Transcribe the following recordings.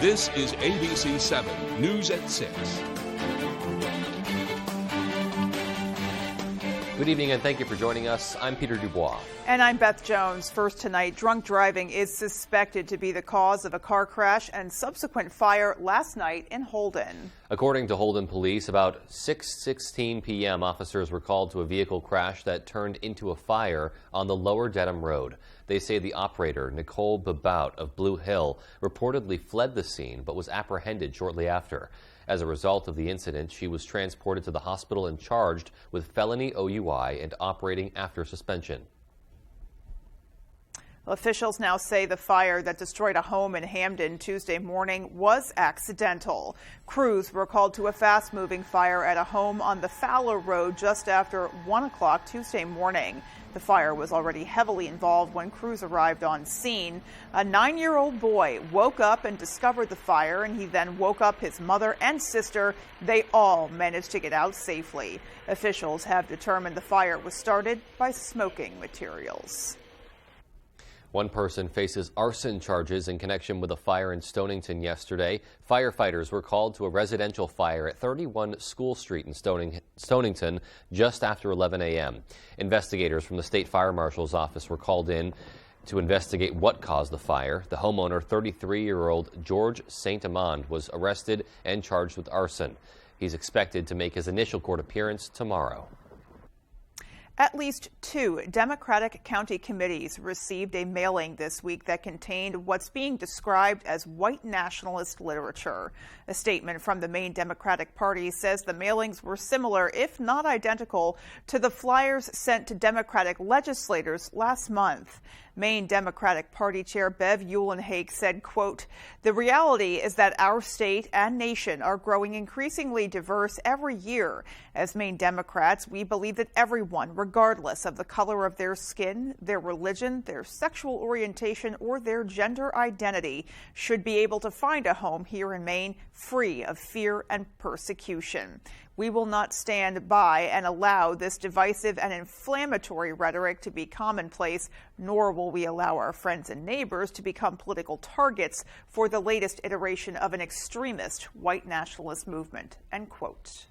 This is ABC 7 News at 6. Good evening and thank you for joining us. I'm Peter Dubois. And I'm Beth Jones. First tonight, drunk driving is suspected to be the cause of a car crash and subsequent fire last night in Holden. According to Holden police, about 6:16 p.m., officers were called to a vehicle crash that turned into a fire on the Lower Dedham Road. They say the operator, Nicole Babout of Blue Hill, reportedly fled the scene but was apprehended shortly after. As a result of the incident, she was transported to the hospital and charged with felony OUI and operating after suspension. Officials now say the fire that destroyed a home in Hamden Tuesday morning was accidental. Crews were called to a fast-moving fire at a home on the Fowler Road just after 1 o'clock Tuesday morning. The fire was already heavily involved when crews arrived on scene. A 9-year-old boy woke up and discovered the fire, and he then woke up his mother and sister. They all managed to get out safely. Officials have determined the fire was started by smoking materials. One person faces arson charges in connection with a fire in Stonington yesterday. Firefighters were called to a residential fire at 31 School Street in Stonington just after 11 a.m. Investigators from the State Fire Marshal's office were called in to investigate what caused the fire. The homeowner, 33-year-old George St. Amand, was arrested and charged with arson. He's expected to make his initial court appearance tomorrow. At least 2 Democratic county committees received a mailing this week that contained what's being described as white nationalist literature. A statement from the Maine Democratic Party says the mailings were similar, if not identical, to the flyers sent to Democratic legislators last month. Maine Democratic Party Chair Bev Uhlenhake said, quote, "The reality is that our state and nation are growing increasingly diverse every year. As Maine Democrats, we believe that everyone, regardless of the color of their skin, their religion, their sexual orientation, or their gender identity, should be able to find a home here in Maine free of fear and persecution. We will not stand by and allow this divisive and inflammatory rhetoric to be commonplace, nor will we allow our friends and neighbors to become political targets for the latest iteration of an extremist white nationalist movement," end quote.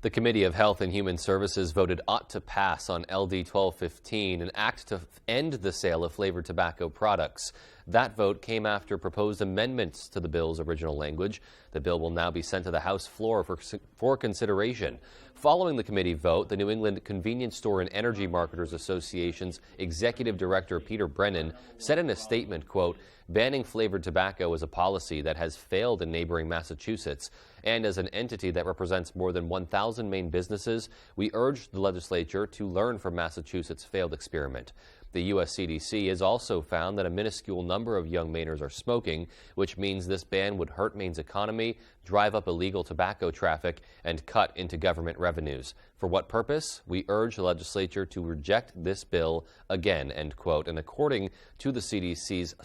The Committee of Health and Human Services voted ought to pass on LD 1215, an act to end the sale of flavored tobacco products. That vote came after proposed amendments to the bill's original language. The bill will now be sent to the House floor for consideration. Following the committee vote, the New England Convenience Store and Energy Marketers Association's Executive Director Peter Brennan said in a statement, quote, "Banning flavored tobacco is a policy that has failed in neighboring Massachusetts, and as an entity that represents more than 1,000 Maine businesses, we urge the legislature to learn from Massachusetts' failed experiment." The U.S. CDC has also found that a minuscule number of young Mainers are smoking, which means this ban would hurt Maine's economy, drive up illegal tobacco traffic, and cut into government revenues. For what purpose? We urge the legislature to reject this bill again, end quote. And according to the CDC's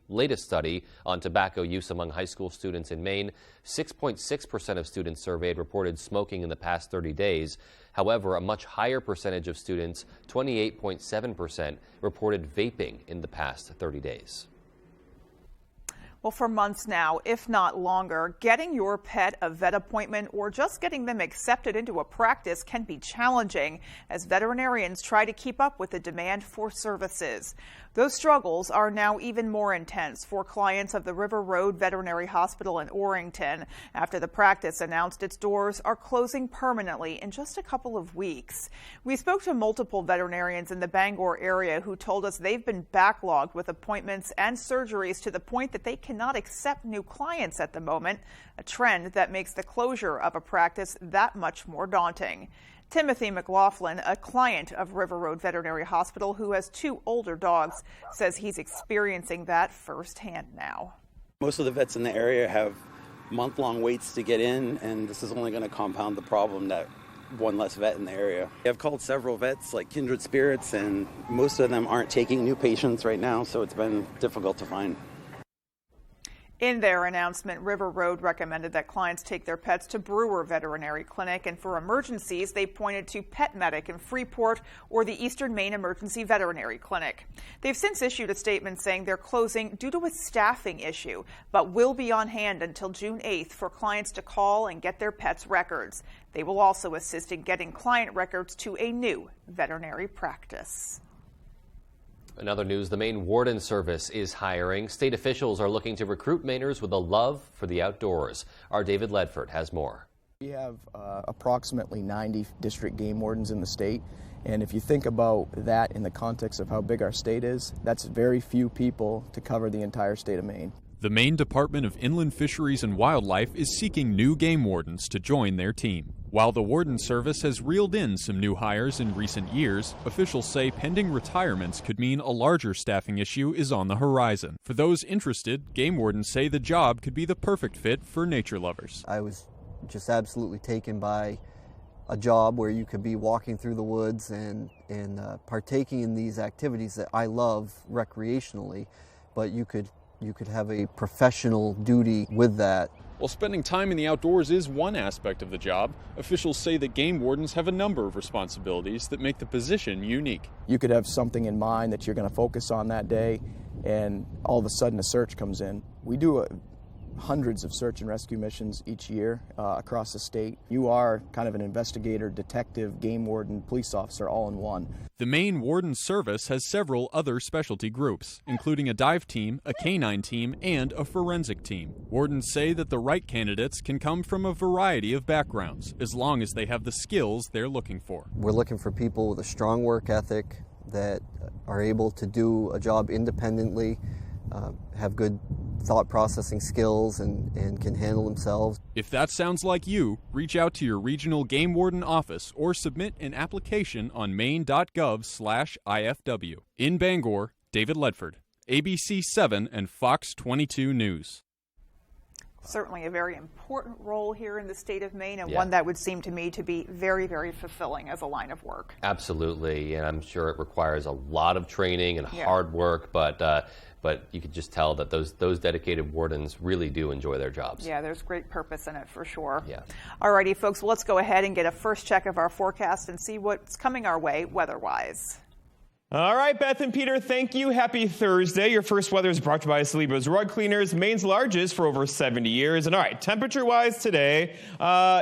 latest study on tobacco use among high school students in Maine, 6.6% of students surveyed reported smoking in the past 30 days. However, a much higher percentage of students, 28.7%, reported vaping in the past 30 days. Well, for months now, if not longer, getting your pet a vet appointment or just getting them accepted into a practice can be challenging as veterinarians try to keep up with the demand for services. Those struggles are now even more intense for clients of the River Road Veterinary Hospital in Orrington after the practice announced its doors are closing permanently in just a couple of weeks. We spoke to multiple veterinarians in the Bangor area who told us they've been backlogged with appointments and surgeries to the point that they cannot accept new clients at the moment, a trend that makes the closure of a practice that much more daunting. Timothy McLaughlin, a client of River Road Veterinary Hospital who has 2 older dogs, says he's experiencing that firsthand now. Most of the vets in the area have month-long waits to get in, and this is only going to compound the problem that one less vet in the area. I've called several vets like Kindred Spirits, and most of them aren't taking new patients right now, so it's been difficult to find. In their announcement, River Road recommended that clients take their pets to Brewer Veterinary Clinic, and for emergencies, they pointed to Pet Medic in Freeport or the Eastern Maine Emergency Veterinary Clinic. They've since issued a statement saying they're closing due to a staffing issue, but will be on hand until June 8th for clients to call and get their pets' records. They will also assist in getting client records to a new veterinary practice. In other news, the Maine Warden Service is hiring. State officials are looking to recruit Mainers with a love for the outdoors. Our David Ledford has more. We have approximately 90 district game wardens in the state, and if you think about that in the context of how big our state is, that's very few people to cover the entire state of Maine. The Maine Department of Inland Fisheries and Wildlife is seeking new game wardens to join their team. While the Warden Service has reeled in some new hires in recent years, officials say pending retirements could mean a larger staffing issue is on the horizon. For those interested, game wardens say the job could be the perfect fit for nature lovers. I was just absolutely taken by a job where you could be walking through the woods and partaking in these activities that I love recreationally, but you could have a professional duty with that. While spending time in the outdoors is one aspect of the job, officials say that game wardens have a number of responsibilities that make the position unique. You could have something in mind that you're going to focus on that day, and all of a sudden a search comes in. We do hundreds of search and rescue missions each year across the state. You are kind of an investigator, detective, game warden, police officer all in one. The Maine Warden Service has several other specialty groups, including a dive team, a canine team, and a forensic team. Wardens say that the right candidates can come from a variety of backgrounds, as long as they have the skills they're looking for. We're looking for people with a strong work ethic that are able to do a job independently, have good thought processing skills, and can handle themselves. If that sounds like you, reach out to your regional game warden office or submit an application on maine.gov/IFW. In Bangor, David Ledford, ABC 7 and Fox 22 News. Certainly a very important role here in the state of Maine, and one that would seem to me to be very, very fulfilling as a line of work. Absolutely, and I'm sure it requires a lot of training and hard work, but you could just tell that those dedicated wardens really do enjoy their jobs. Yeah, there's great purpose in it for sure. Yeah. Alrighty, folks, well, let's go ahead and get a first check of our forecast and see what's coming our way weather-wise. All right, Beth and Peter, thank you. Happy Thursday. Your first weather is brought to you by Saliba's Rug Cleaners, Maine's largest for over 70 years. And all right, temperature-wise today,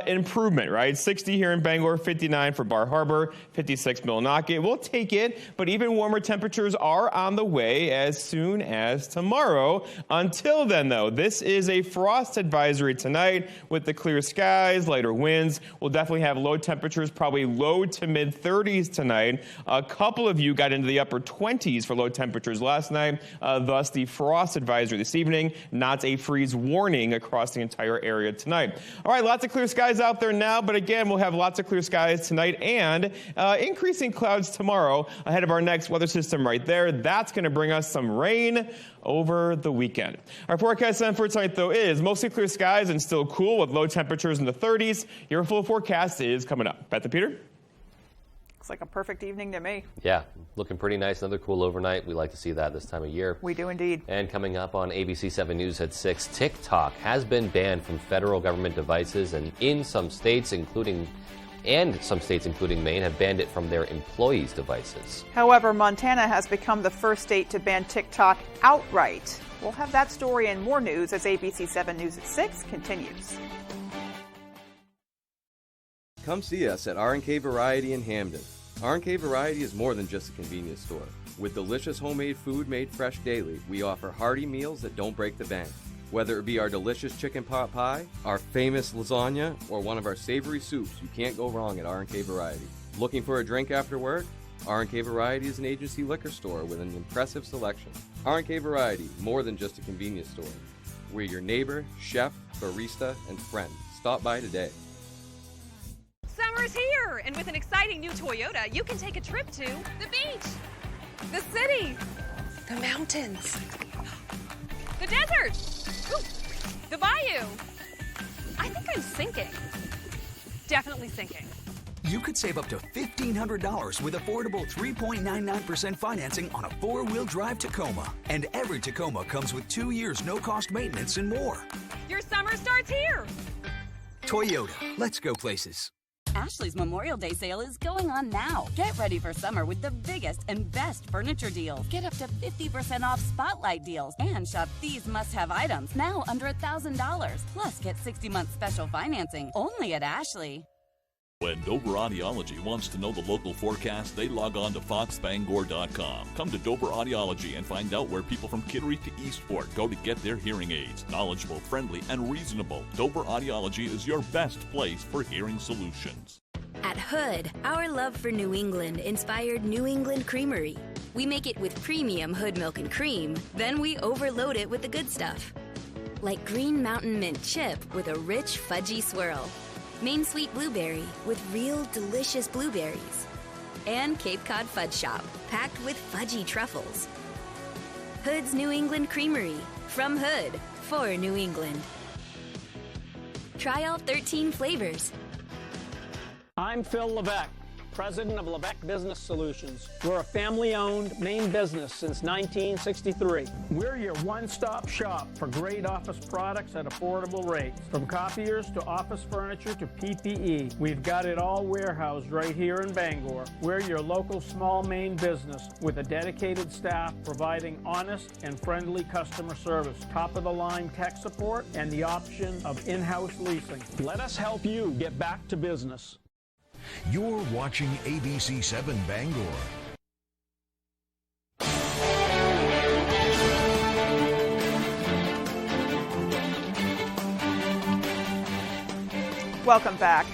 improvement, right? 60 here in Bangor, 59 for Bar Harbor, 56 Millinocket. We'll take it, but even warmer temperatures are on the way as soon as tomorrow. Until then, though, this is a frost advisory tonight with the clear skies, lighter winds. We'll definitely have low temperatures, probably low to mid-30s tonight. A couple of you got into the upper 20s for low temperatures last night, thus the frost advisory this evening, not a freeze warning across the entire area tonight. All right, lots of clear skies out there now, but again, we'll have lots of clear skies tonight and increasing clouds tomorrow ahead of our next weather system right there. That's going to bring us some rain over the weekend. Our forecast then for tonight, though, is mostly clear skies and still cool with low temperatures in the 30s. Your full forecast is coming up. Beth and Peter? Looks like a perfect evening to me. Yeah, looking pretty nice. Another cool overnight. We like to see that this time of year. We do indeed. And coming up on ABC 7 News at 6, TikTok has been banned from federal government devices, and some states, including Maine, have banned it from their employees' devices. However, Montana has become the first state to ban TikTok outright. We'll have that story and more news as ABC 7 News at 6 continues. Come see us at R&K Variety in Hamden. R&K Variety is more than just a convenience store. With delicious homemade food made fresh daily, we offer hearty meals that don't break the bank. Whether it be our delicious chicken pot pie, our famous lasagna, or one of our savory soups, you can't go wrong at R&K Variety. Looking for a drink after work? R&K Variety is an agency liquor store with an impressive selection. R&K Variety, more than just a convenience store. We're your neighbor, chef, barista, and friend. Stop by today. Summer's here, and with an exciting new Toyota, you can take a trip to the beach, the city, the mountains, the desert, ooh, the bayou. I think I'm sinking. Definitely sinking. You could save up to $1,500 with affordable 3.99% financing on a 4-wheel drive Tacoma. And every Tacoma comes with 2 years no-cost maintenance and more. Your summer starts here. Toyota, let's go places. Ashley's Memorial Day sale is going on now. Get ready for summer with the biggest and best furniture deals. Get up to 50% off spotlight deals and shop these must-have items now under $1,000. Plus, get 60-month special financing only at Ashley. When Dover Audiology wants to know the local forecast, they log on to foxbangor.com. Come to Dover Audiology and find out where people from Kittery to Eastport go to get their hearing aids. Knowledgeable, friendly, and reasonable. Dover Audiology is your best place for hearing solutions. At Hood, our love for New England inspired New England Creamery. We make it with premium Hood milk and cream, then we overload it with the good stuff. Like Green Mountain Mint chip with a rich, fudgy swirl. Maine Sweet Blueberry with real delicious blueberries. And Cape Cod Fudge Shop, packed with fudgy truffles. Hood's New England Creamery. From Hood, for New England. Try all 13 flavors. I'm Phil Levesque, president of Levesque Business Solutions. We're a family-owned Maine business since 1963. We're your one-stop shop for great office products at affordable rates. From copiers to office furniture to PPE, we've got it all warehoused right here in Bangor. We're your local small Maine business with a dedicated staff providing honest and friendly customer service, top-of-the-line tech support, and the option of in-house leasing. Let us help you get back to business. You're watching ABC 7 Bangor. Welcome back.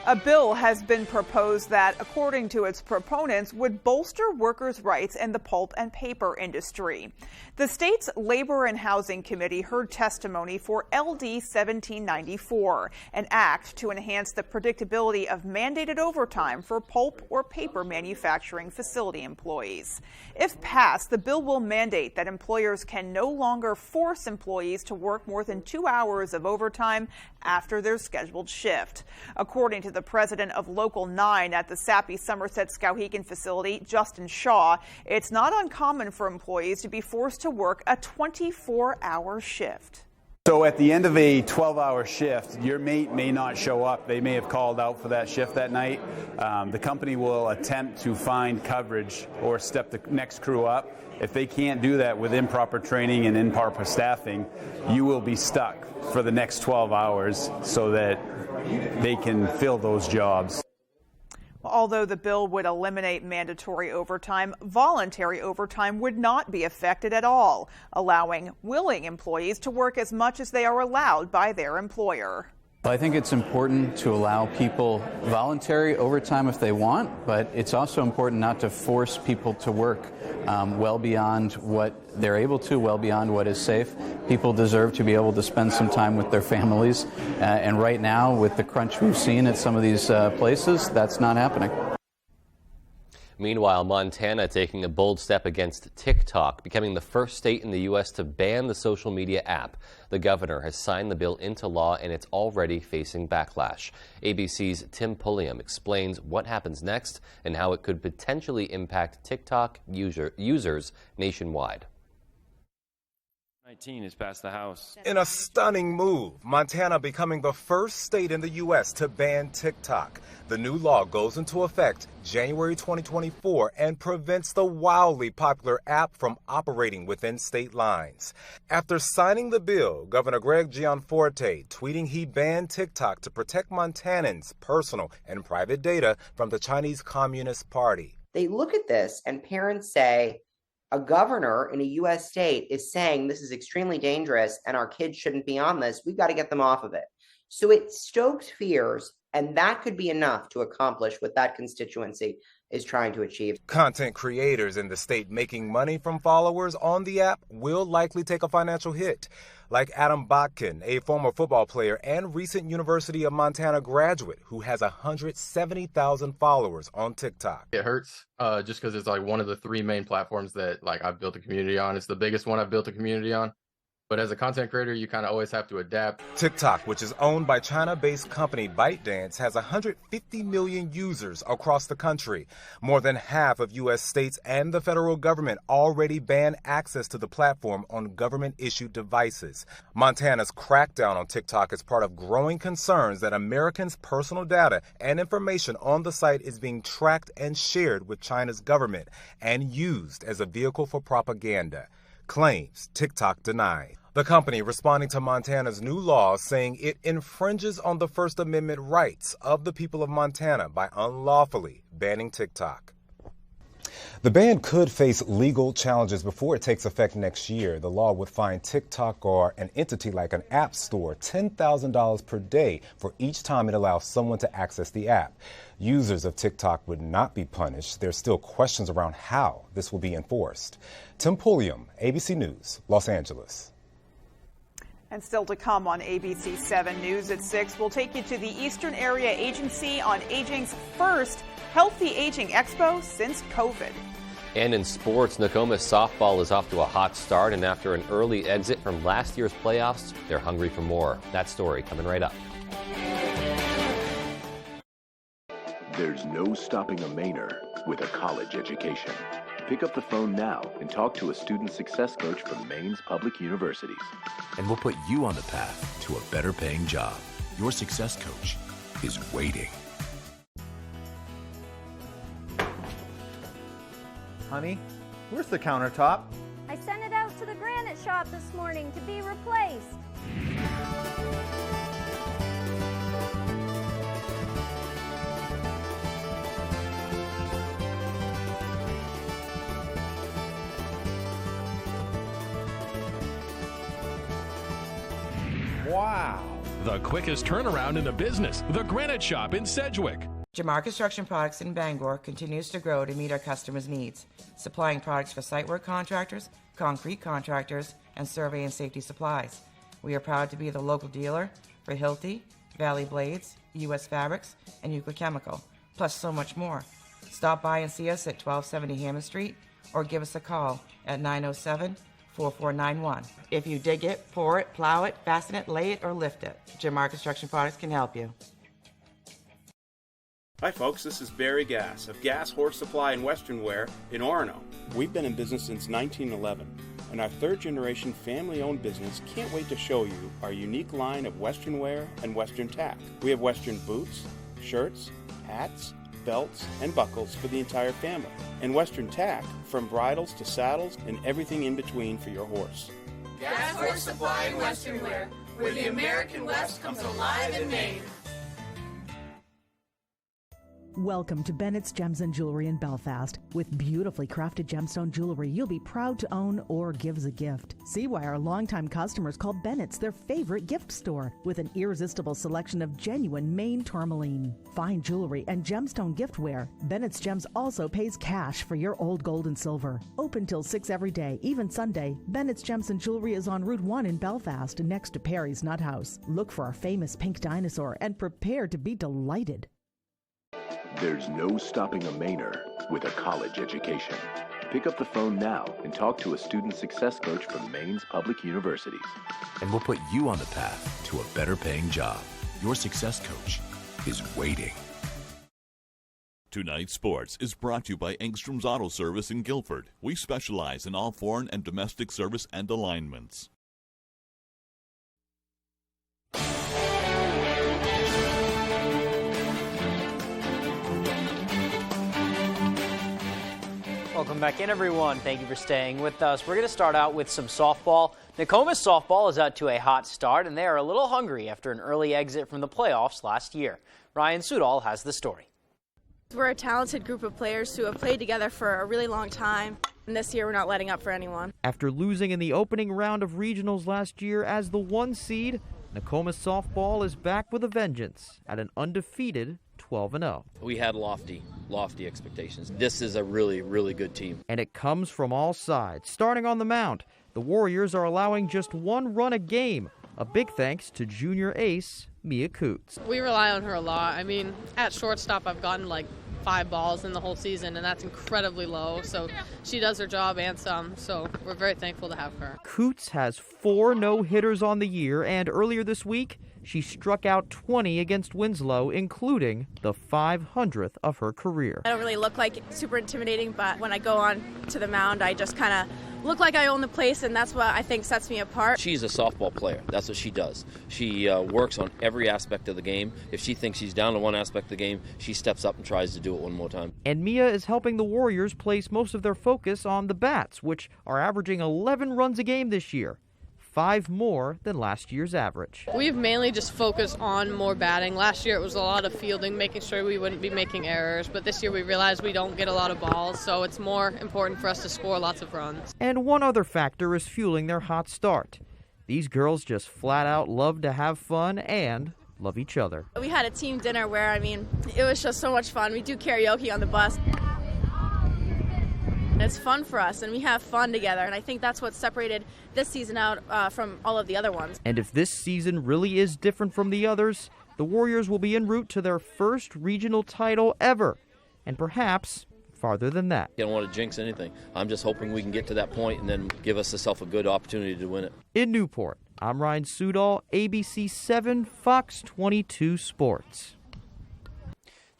A bill has been proposed that, according to its proponents, would bolster workers' rights in the pulp and paper industry. The state's Labor and Housing Committee heard testimony for LD 1794, an act to enhance the predictability of mandated overtime for pulp or paper manufacturing facility employees. If passed, the bill will mandate that employers can no longer force employees to work more than 2 hours of overtime after their scheduled shift. According to the president of Local 9 at the Sappi Somerset Skowhegan facility, Justin Shaw, it's not uncommon for employees to be forced to work a 24-hour shift. So at the end of a 12-hour shift, your mate may not show up. They may have called out for that shift that night. The company will attempt to find coverage or step the next crew up. If they can't do that with improper training and improper staffing, you will be stuck for the next 12 hours so that they can fill those jobs. Although the bill would eliminate mandatory overtime, voluntary overtime would not be affected at all, allowing willing employees to work as much as they are allowed by their employer. I think it's important to allow people voluntary overtime if they want, but it's also important not to force people to work well beyond what they're able to, well beyond what is safe. People deserve to be able to spend some time with their families, and right now, with the crunch we've seen at some of these places, that's not happening. Meanwhile, Montana taking a bold step against TikTok, becoming the first state in the U.S. to ban the social media app. The governor has signed the bill into law, and it's already facing backlash. ABC's Tim Pulliam explains what happens next and how it could potentially impact TikTok users nationwide. 19 has passed the House. In a stunning move, Montana becoming the first state in the U.S. to ban TikTok. The new law goes into effect January 2024 and prevents the wildly popular app from operating within state lines. After signing the bill, Governor Greg Gianforte tweeting he banned TikTok to protect Montanans' personal and private data from the Chinese Communist Party. They look at this and parents say, a governor in a U.S. state is saying this is extremely dangerous and our kids shouldn't be on this. We've got to get them off of it. So it stokes fears, and that could be enough to accomplish what that constituency is trying to achieve. Content creators in the state making money from followers on the app will likely take a financial hit. Like Adam Botkin, a former football player and recent University of Montana graduate who has 170,000 followers on TikTok. It hurts just because it's like one of the three main platforms that I've built a community on. It's the biggest one I've built a community on. But as a content creator, you kind of always have to adapt. TikTok, which is owned by China-based company ByteDance, has 150 million users across the country. More than half of U.S. states and the federal government already ban access to the platform on government-issued devices. Montana's crackdown on TikTok is part of growing concerns that Americans' personal data and information on the site is being tracked and shared with China's government and used as a vehicle for propaganda. Claims TikTok denied. The company responding to Montana's new law saying it infringes on the First Amendment rights of the people of Montana by unlawfully banning TikTok. The ban could face legal challenges before it takes effect next year. The law would fine TikTok or an entity like an app store $10,000 per day for each time it allows someone to access the app. Users of TikTok would not be punished. There's still questions around how this will be enforced. Tim Pulliam, ABC News, Los Angeles. And still to come on ABC 7 News at 6, we'll take you to the Eastern Area Agency on Aging's first Healthy Aging Expo since COVID. And in sports, Nokomis softball is off to a hot start, and after an early exit from last year's playoffs, they're hungry for more. That story coming right up. There's no stopping a Mainer with a college education. Pick up the phone now and talk to a student success coach from Maine's public universities. And we'll put you on the path to a better paying job. Your success coach is waiting. Honey, where's the countertop? I sent it out to the granite shop this morning to be replaced. Wow. The quickest turnaround in the business, the Granite Shop in Sedgwick. Jamar Construction Products in Bangor continues to grow to meet our customers' needs, supplying products for site work contractors, concrete contractors, and survey and safety supplies. We are proud to be the local dealer for Hilti, Valley Blades, U.S. Fabrics, and Euclid Chemical, plus so much more. Stop by and see us at 1270 Hammond Street or give us a call at 907-4491. If you dig it, pour it, plow it, fasten it, lay it, or lift it, Jamar Construction Products can help you. Hi folks, this is Barry Gass of Gass Horse Supply and Western Wear in Orono. We've been in business since 1911, and our third-generation family-owned business can't wait to show you our unique line of Western wear and Western tack. We have Western boots, shirts, hats, belts, and buckles for the entire family, and Western tack from bridles to saddles and everything in between for your horse. Gass Horse Supply and Western Wear, where the American West comes alive in Maine. Welcome to Bennett's Gems and Jewelry in Belfast. With beautifully crafted gemstone jewelry you'll be proud to own or give as a gift. See why our longtime customers call Bennett's their favorite gift store, with an irresistible selection of genuine Maine tourmaline. Fine jewelry and gemstone giftware. Bennett's Gems also pays cash for your old gold and silver. Open till 6 every day, even Sunday. Bennett's Gems and Jewelry is on Route 1 in Belfast, next to Perry's Nut House. Look for our famous pink dinosaur and prepare to be delighted. There's no stopping a Mainer with a college education. Pick up the phone now and talk to a student success coach from Maine's public universities. And we'll put you on the path to a better paying job. Your success coach is waiting. Tonight's Sports is brought to you by Engstrom's Auto Service in Guilford. We specialize in all foreign and domestic service and alignments. Welcome back in, everyone. Thank you for staying with us. We're going to start out with some softball. Nokomis softball is out to a hot start, and they are a little hungry after an early exit from the playoffs last year. Ryan Sudol has the story. We're a talented group of players who have played together for a really long time, and this year we're not letting up for anyone. After losing in the opening round of regionals last year as the 1 seed, Nokomis softball is back with a vengeance at an undefeated 12-0. We had lofty expectations. This is a really, really good team. And it comes from all sides. Starting on the mound, the Warriors are allowing just 1 run a game. A big thanks to junior ace Mia Coots. We rely on her a lot. I mean, at shortstop, I've gotten like 5 balls in the whole season, and that's incredibly low. So she does her job and some, so we're very thankful to have her. Coots has 4 no-hitters on the year, and earlier this week, she struck out 20 against Winslow, including the 500th of her career. I don't really look like super intimidating, but when I go on to the mound, I just kind of look like I own the place, and that's what I think sets me apart. She's a softball player. That's what she does. She works on every aspect of the game. If she thinks she's down to one aspect of the game, she steps up and tries to do it one more time. And Mia is helping the Warriors place most of their focus on the bats, which are averaging 11 runs a game this year. 5 more than last year's average. We've mainly just focused on more batting. Last year it was a lot of fielding, making sure we wouldn't be making errors, but this year we realized we don't get a lot of balls, so it's more important for us to score lots of runs. And one other factor is fueling their hot start. These girls just flat out love to have fun and love each other. We had a team dinner where, it was just so much fun. We do karaoke on the bus. It's fun for us, and we have fun together, and I think that's what separated this season out from all of the other ones. And if this season really is different from the others, the Warriors will be en route to their first regional title ever, and perhaps farther than that. I don't want to jinx anything. I'm just hoping we can get to that point and then give ourselves a good opportunity to win it. In Newport, I'm Ryan Sudol, ABC 7, Fox 22 Sports.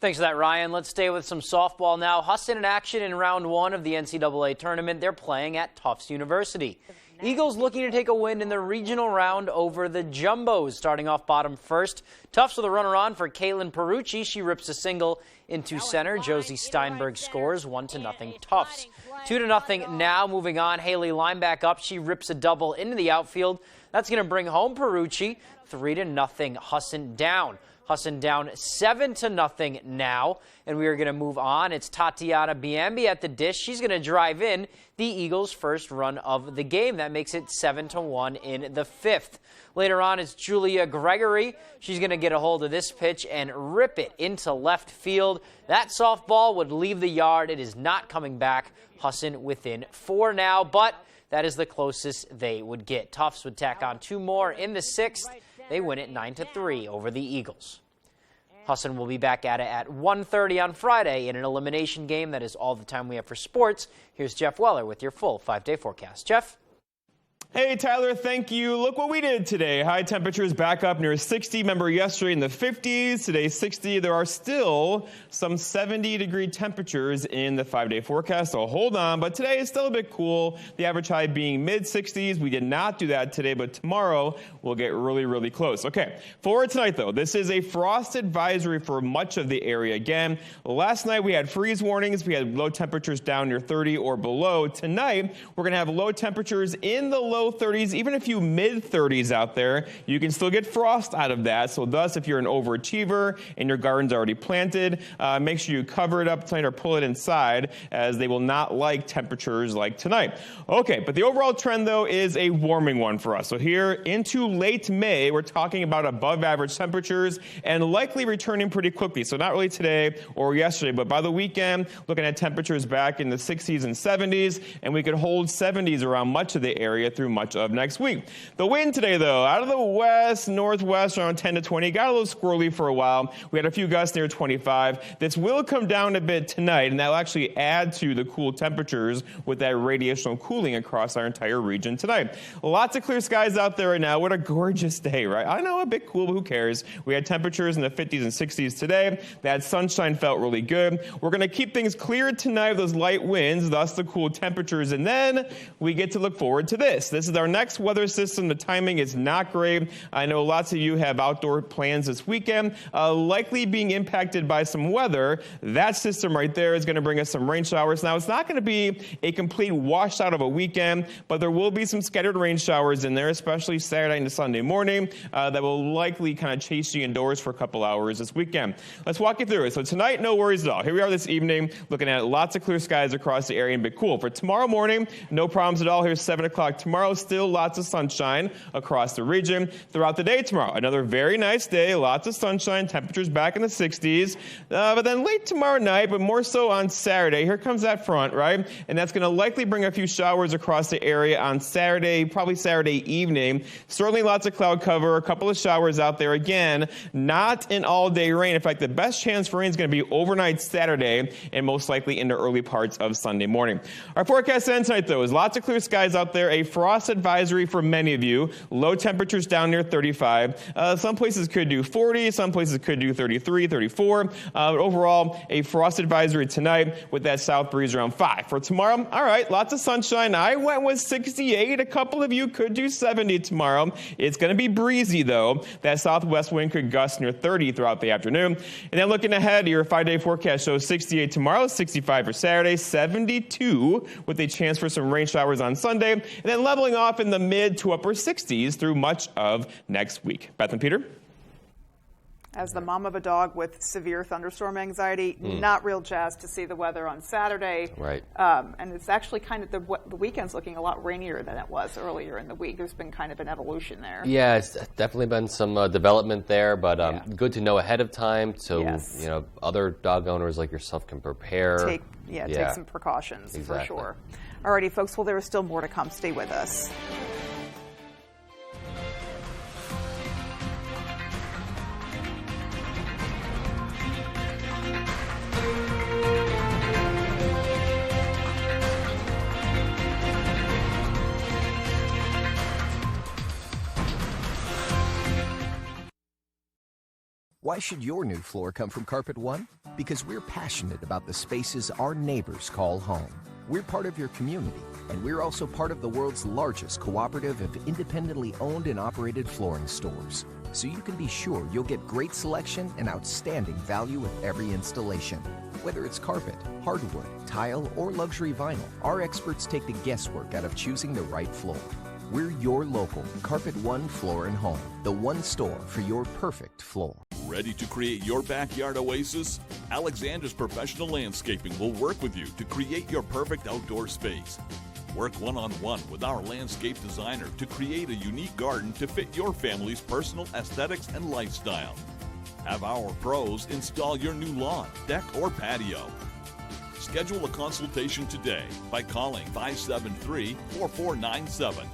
Thanks for that, Ryan. Let's stay with some softball now. Huston in action in round 1 of the NCAA tournament. They're playing at Tufts University. Eagles looking to take a win in the regional round over the Jumbos. Starting off bottom first, Tufts with a runner on for Caitlin Perucci. She rips a single into center. Josie Steinberg scores 1-0 Tufts. 2-0 now. Moving on, Haley Lineback up. She rips a double into the outfield. That's going to bring home Perucci. 3-0 Huston down. Huston down 7-0 now, and we are going to move on. It's Tatiana Biambi at the dish. She's going to drive in the Eagles' first run of the game. That makes it 7-1 in the 5th. Later on, it's Julia Gregory. She's going to get a hold of this pitch and rip it into left field. That softball would leave the yard. It is not coming back. Huston within 4 now, but that is the closest they would get. Tufts would tack on 2 more in the 6th. They win it 9-3 over the Eagles. Huston will be back at it at 1:30 on Friday in an elimination game. That is all the time we have for sports. Here's Jeff Weller with your full 5-day forecast. Jeff? Hey, Tyler, thank you. Look what we did today. High temperatures back up near 60. Remember yesterday in the 50s, today 60. There are still some 70-degree temperatures in the 5-day forecast, so hold on. But today is still a bit cool, the average high being mid-60s. We did not do that today, but tomorrow we'll get really, really close. Okay, for tonight, though, this is a frost advisory for much of the area. Again, last night we had freeze warnings. We had low temperatures down near 30 or below. Tonight, we're going to have low temperatures in the low 30s, even a few mid-30s out there. You can still get frost out of that. So thus, if you're an overachiever and your garden's already planted, make sure you cover it up tonight or pull it inside, as they will not like temperatures like tonight. Okay, but the overall trend, though, is a warming one for us. So here into late May, we're talking about above average temperatures and likely returning pretty quickly. So not really today or yesterday, but by the weekend, looking at temperatures back in the 60s and 70s, and we could hold 70s around much of the area through much of next week. The wind today, though, out of the west, northwest, around 10 to 20, got a little squirrely for a while. We had a few gusts near 25. This will come down a bit tonight, and that will actually add to the cool temperatures with that radiational cooling across our entire region tonight. Lots of clear skies out there right now. What a gorgeous day, right? I know, a bit cool, but who cares? We had temperatures in the 50s and 60s today. That sunshine felt really good. We're going to keep things clear tonight with those light winds, thus the cool temperatures, and then we get to look forward to this. This is our next weather system. The timing is not great. I know lots of you have outdoor plans this weekend, likely being impacted by some weather. That system right there is going to bring us some rain showers. Now, it's not going to be a complete washout of a weekend, but there will be some scattered rain showers in there, especially Saturday into Sunday morning, that will likely kind of chase you indoors for a couple hours this weekend. Let's walk you through it. So tonight, no worries at all. Here we are this evening, looking at lots of clear skies across the area and a bit cool. For tomorrow morning, no problems at all. Here's 7 o'clock tomorrow. tomorrow, still lots of sunshine across the region. Throughout the day tomorrow, another very nice day, lots of sunshine, temperatures back in the 60s. But then late tomorrow night, but more so on Saturday, here comes that front, right? And that's going to likely bring a few showers across the area on Saturday, probably Saturday evening. Certainly lots of cloud cover, a couple of showers out there again. Not an all-day rain. In fact, the best chance for rain is going to be overnight Saturday and most likely into early parts of Sunday morning. Our forecast ends tonight, though, is lots of clear skies out there. A frost advisory for many of you. Low temperatures down near 35. Some places could do 40. Some places could do 33, 34. But overall, a frost advisory tonight with that south breeze around 5. For tomorrow, all right, lots of sunshine. I went with 68. A couple of you could do 70 tomorrow. It's going to be breezy, though. That southwest wind could gust near 30 throughout the afternoon. And then looking ahead, your 5-day forecast shows 68 tomorrow, 65 for Saturday, 72 with a chance for some rain showers on Sunday, and then leveling off in the mid to upper 60s through much of next week. Beth and Peter? As the mom of a dog with severe thunderstorm anxiety, not real jazzed to see the weather on Saturday. Right. And it's actually kind of the weekend's looking a lot rainier than it was earlier in the week. There's been kind of an evolution there. Yeah, it's definitely been some development there, but good to know ahead of time so other dog owners like yourself can prepare. Take some precautions for sure. Alrighty, folks. Well, there is still more to come. Stay with us. Why should your new floor come from Carpet One? Because we're passionate about the spaces our neighbors call home. We're part of your community, and we're also part of the world's largest cooperative of independently owned and operated flooring stores. So you can be sure you'll get great selection and outstanding value with every installation. Whether it's carpet, hardwood, tile, or luxury vinyl, our experts take the guesswork out of choosing the right floor. We're your local Carpet One Floor and Home, the one store for your perfect floor. Ready to create your backyard oasis? Alexander's Professional Landscaping will work with you to create your perfect outdoor space. Work one-on-one with our landscape designer to create a unique garden to fit your family's personal aesthetics and lifestyle. Have our pros install your new lawn, deck, or patio. Schedule a consultation today by calling 573-4497.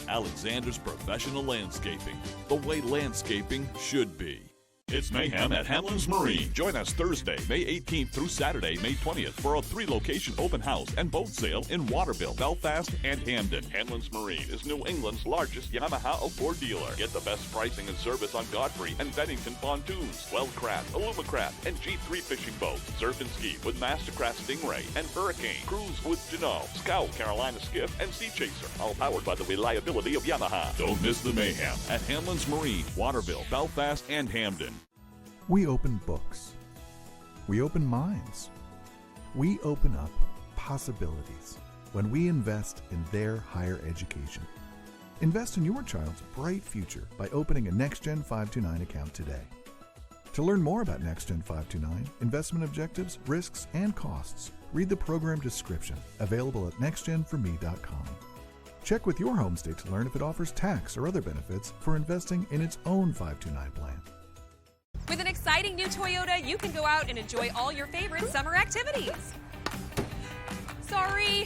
Alexander's Professional Landscaping, the way landscaping should be. It's Mayhem at Hanlon's Marine. Join us Thursday, May 18th through Saturday, May 20th for a 3-location open house and boat sale in Waterville, Belfast, and Hamden. Hanlon's Marine is New England's largest Yamaha outboard dealer. Get the best pricing and service on Godfrey and Bennington pontoons, Weldcraft, Alumacraft, and G3 fishing boats. Surf and ski with Mastercraft Stingray and Hurricane. Cruise with Jeanneau, Scout, Carolina Skiff, and Sea Chaser. All powered by the reliability of Yamaha. Don't miss the mayhem at Hanlon's Marine, Waterville, Belfast, and Hamden. We open books. We open minds. We open up possibilities when we invest in their higher education. Invest in your child's bright future by opening a NextGen 529 account today. To learn more about NextGen 529, investment objectives, risks, and costs, read the program description available at nextgenforme.com. Check with your home state to learn if it offers tax or other benefits for investing in its own 529 plan. With an exciting new Toyota, you can go out and enjoy all your favorite summer activities. Sorry.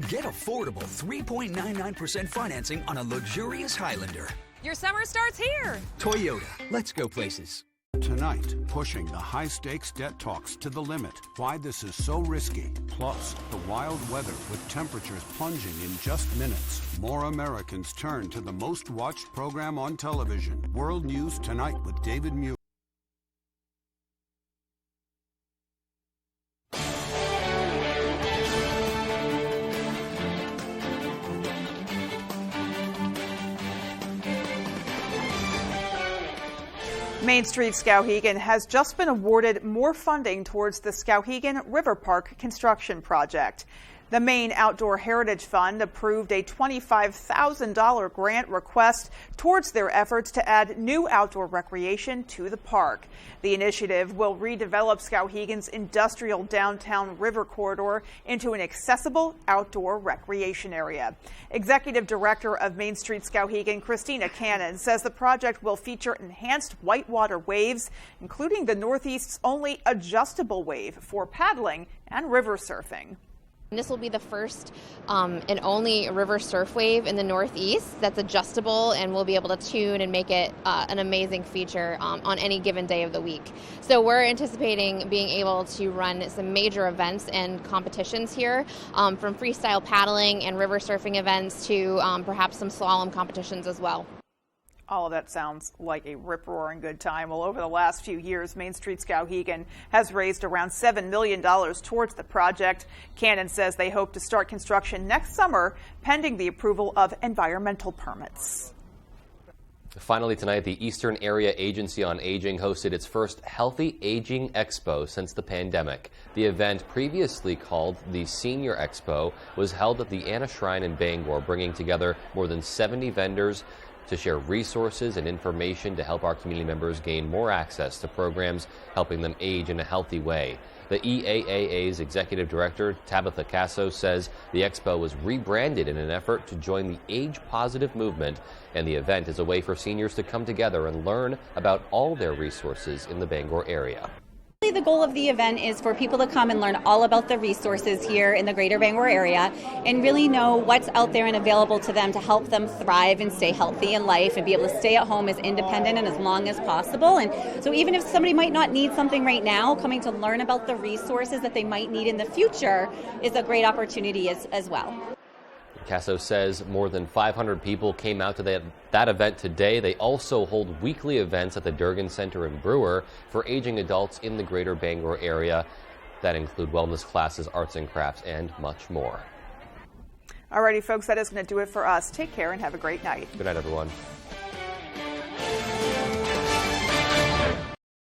Get affordable 3.99% financing on a luxurious Highlander. Your summer starts here. Toyota, let's go places. Tonight, pushing the high-stakes debt talks to the limit. Why this is so risky. Plus, the wild weather with temperatures plunging in just minutes. More Americans turn to the most-watched program on television. World News Tonight with David Muir. Main Street Skowhegan has just been awarded more funding towards the Skowhegan River Park construction project. The Maine Outdoor Heritage Fund approved a $25,000 grant request towards their efforts to add new outdoor recreation to the park. The initiative will redevelop Skowhegan's industrial downtown river corridor into an accessible outdoor recreation area. Executive Director of Main Street Skowhegan, Christina Cannon, says the project will feature enhanced whitewater waves, including the Northeast's only adjustable wave for paddling and river surfing. This will be the first and only river surf wave in the Northeast that's adjustable, and we'll be able to tune and make it an amazing feature on any given day of the week. So we're anticipating being able to run some major events and competitions here, from freestyle paddling and river surfing events to perhaps some slalom competitions as well. All of that sounds like a rip-roaring good time. Well, over the last few years, Main Street Skowhegan has raised around $7 million towards the project. Cannon says they hope to start construction next summer, pending the approval of environmental permits. Finally tonight, the Eastern Area Agency on Aging hosted its first Healthy Aging Expo since the pandemic. The event, previously called the Senior Expo, was held at the Anna Shrine in Bangor, bringing together more than 70 vendors to share resources and information to help our community members gain more access to programs helping them age in a healthy way. The EAAA's Executive Director, Tabitha Casso, says the expo was rebranded in an effort to join the age-positive movement, and the event is a way for seniors to come together and learn about all their resources in the Bangor area. The goal of the event is for people to come and learn all about the resources here in the greater Bangor area and really know what's out there and available to them to help them thrive and stay healthy in life and be able to stay at home as independent and as long as possible. And so even if somebody might not need something right now, coming to learn about the resources that they might need in the future is a great opportunity as well. Casso says more than 500 people came out to that event today. They also hold weekly events at the Durgan Center in Brewer for aging adults in the greater Bangor area that include wellness classes, arts and crafts, and much more. Alrighty, folks, that is going to do it for us. Take care and have a great night. Good night, everyone.